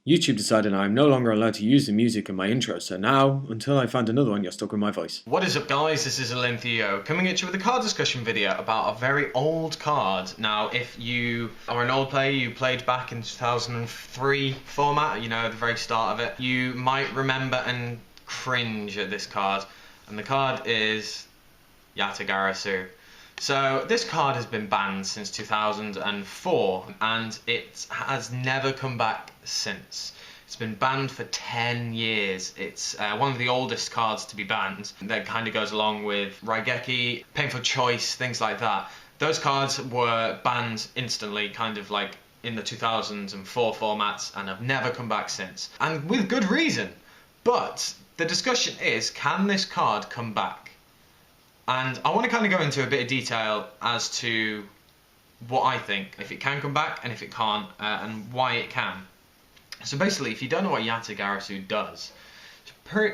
YouTube decided I'm no longer allowed to use the music in my intro, so now, until I find another one, you're stuck with my voice. What is up, guys? This is Theo coming at you with a card discussion video about a very old card. Now, if you are an old player, you played back in 2003 format, you know, the very start of it, you might remember and cringe at this card. And the card is Yata-Garasu. So this card has been banned since 2004 and it has never come back since. It's been banned for 10 years. It's one of the oldest cards to be banned. That kind of goes along with Raigeki, Painful Choice, things like that. Those cards were banned instantly, kind of like in the 2004 formats, and have never come back since. And with good reason. But the discussion is, can this card come back? And I want to kind of go into a bit of detail as to what I think, if it can come back and if it can't, and why it can. So basically, if you don't know what Yata-Garasu does, it's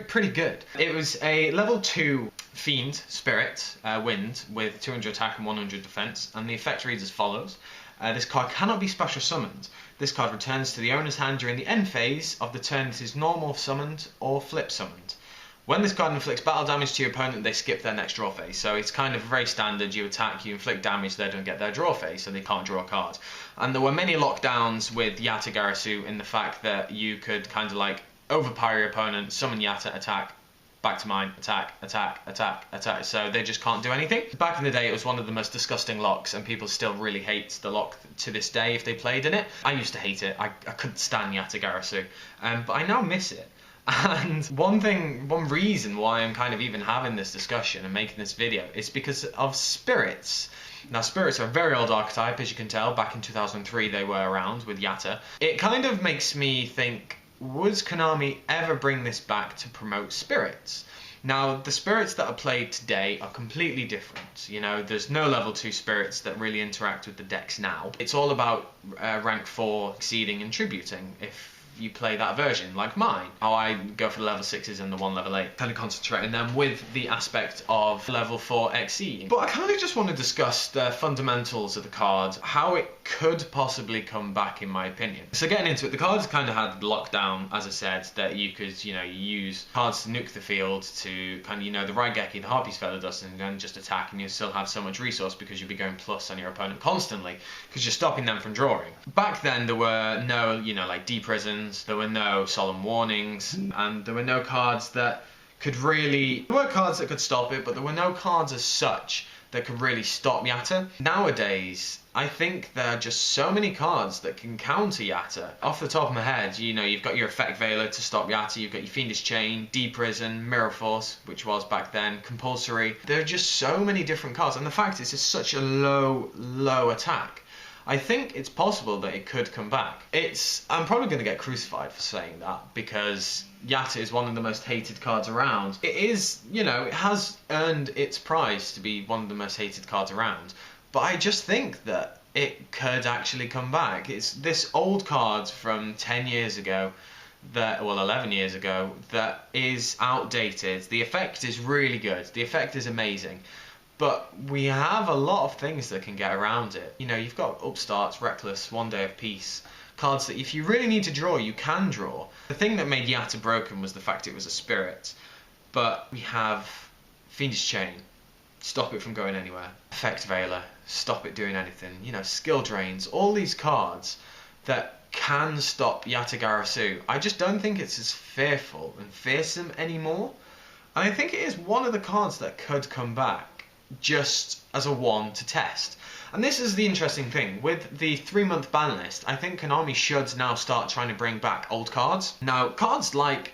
pretty good. It was a level 2 Fiend Spirit Wind with 200 attack and 100 defense, and the effect reads as follows. This card cannot be special summoned. This card returns to the owner's hand during the end phase of the turn it is normal summoned or flip summoned. When this card inflicts battle damage to your opponent, they skip their next draw phase. So it's kind of very standard. You attack, you inflict damage, they don't get their draw phase, so they can't draw a card. And there were many lockdowns with Yata-Garasu in the fact that you could kind of like overpower your opponent, summon Yata, attack, back to mine, attack, attack, attack, attack. So they just can't do anything. Back in the day, it was one of the most disgusting locks, and people still really hate the lock to this day if they played in it. I used to hate it. I couldn't stand Yata-Garasu, but I now miss it. And one reason why I'm kind of even having this discussion and making this video is because of spirits. Now, spirits are a very old archetype, as you can tell. Back in 2003 they were around with Yata. It kind of makes me think, would Konami ever bring this back to promote spirits? Now, the spirits that are played today are completely different. You know, there's no level 2 spirits that really interact with the decks now. It's all about rank 4 exceeding and tributing, if you play that version, like mine. How I go for the level 6s and the 1 level 8, kind of concentrating them with the aspect of level 4 exceeding. But I kind of just want to discuss the fundamentals of the card, how it could possibly come back in my opinion. So getting into it, the cards kind of had lockdown, as I said, that you could, you know, use cards to nuke the field to kind of, you know, the Raigeki, the Harpy's Feather Dust, and then just attack, and you still have so much resource because you'll be going plus on your opponent constantly because you're stopping them from drawing. Back then there were no, you know, like D-Prisons, there were no solemn warnings, and there were no cards that could really... There were cards that could stop it, but there were no cards as such that could really stop Yata. Nowadays, I think there are just so many cards that can counter Yata. Off the top of my head, you know, you've got your Effect Veiler to stop Yata, you've got your Fiendish Chain, D-Prison, Mirror Force, which was back then, Compulsory. There are just so many different cards, and the fact is it's such a low attack. I think it's possible that it could come back. I'm probably going to get crucified for saying that, because Yata is one of the most hated cards around. It is, you know, it has earned its prize to be one of the most hated cards around, but I just think that it could actually come back. It's this old card from 10 years ago, that, well, 11 years ago, that is outdated. The effect is really good. The effect is amazing. But we have a lot of things that can get around it. You know, you've got Upstarts, Reckless, One Day of Peace, cards that if you really need to draw, you can draw. The thing that made Yata broken was the fact it was a spirit. But we have Fiendish Chain, stop it from going anywhere. Effect Veiler, stop it doing anything. You know, Skill Drains, all these cards that can stop Yata-Garasu. I just don't think it's as fearful and fearsome anymore. And I think it is one of the cards that could come back, just as a one to test. And this is the interesting thing. With the 3-month ban list, I think Konami should now start trying to bring back old cards. Now, cards like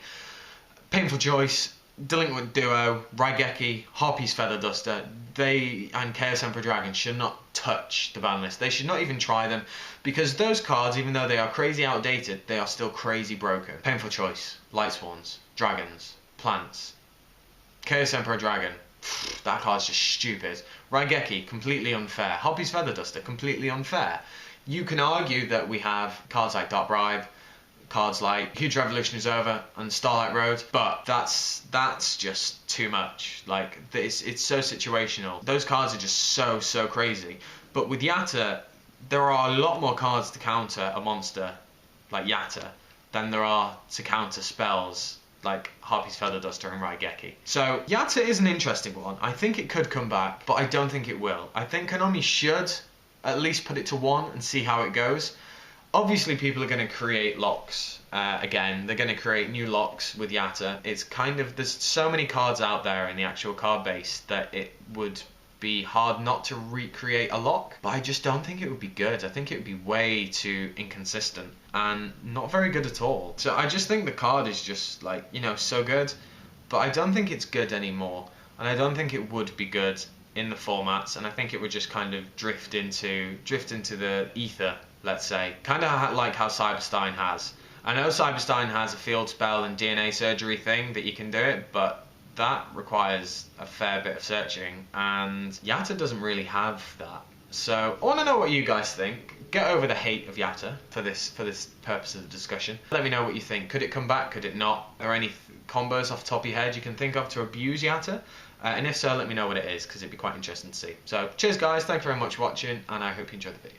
Painful Choice, Delinquent Duo, Raigeki, Harpy's Feather Duster, and Chaos Emperor Dragon should not touch the ban list. They should not even try them, because those cards, even though they are crazy outdated, they are still crazy broken. Painful Choice, Light Swans, Dragons, Plants, Chaos Emperor Dragon, that card's just stupid. Raigeki, completely unfair. Harpy's Feather Duster, completely unfair. You can argue that we have cards like Dark Bribe, cards like Huge Revolution is Over and Starlight Road, but that's just too much. Like, it's so situational. Those cards are just so crazy. But with Yata, there are a lot more cards to counter a monster like Yata than there are to counter spells like Harpy's Feather Duster and Raigeki. So Yata is an interesting one. I think it could come back, but I don't think it will. I think Konami should at least put it to 1 and see how it goes. Obviously, people are going to create locks again. They're going to create new locks with Yata. It's kind of, there's so many cards out there in the actual card base that it would be hard not to recreate a lock, but I just don't think it would be good. I think it would be way too inconsistent and not very good at all. So I just think the card is just like, you know, so good, but I don't think it's good anymore, and I don't think it would be good in the formats, and I think it would just kind of drift into the ether, let's say, kind of like how Cyberstein has. I know Cyberstein has a field spell and DNA surgery thing that you can do it, but that requires a fair bit of searching, and Yata doesn't really have that. So I want to know what you guys think. Get over the hate of Yata for this purpose of the discussion. Let me know what you think. Could it come back? Could it not? Are there any combos off the top of your head you can think of to abuse Yata? And if so, let me know what it is, because it'd be quite interesting to see. So cheers guys, thank you very much for watching, and I hope you enjoyed the video.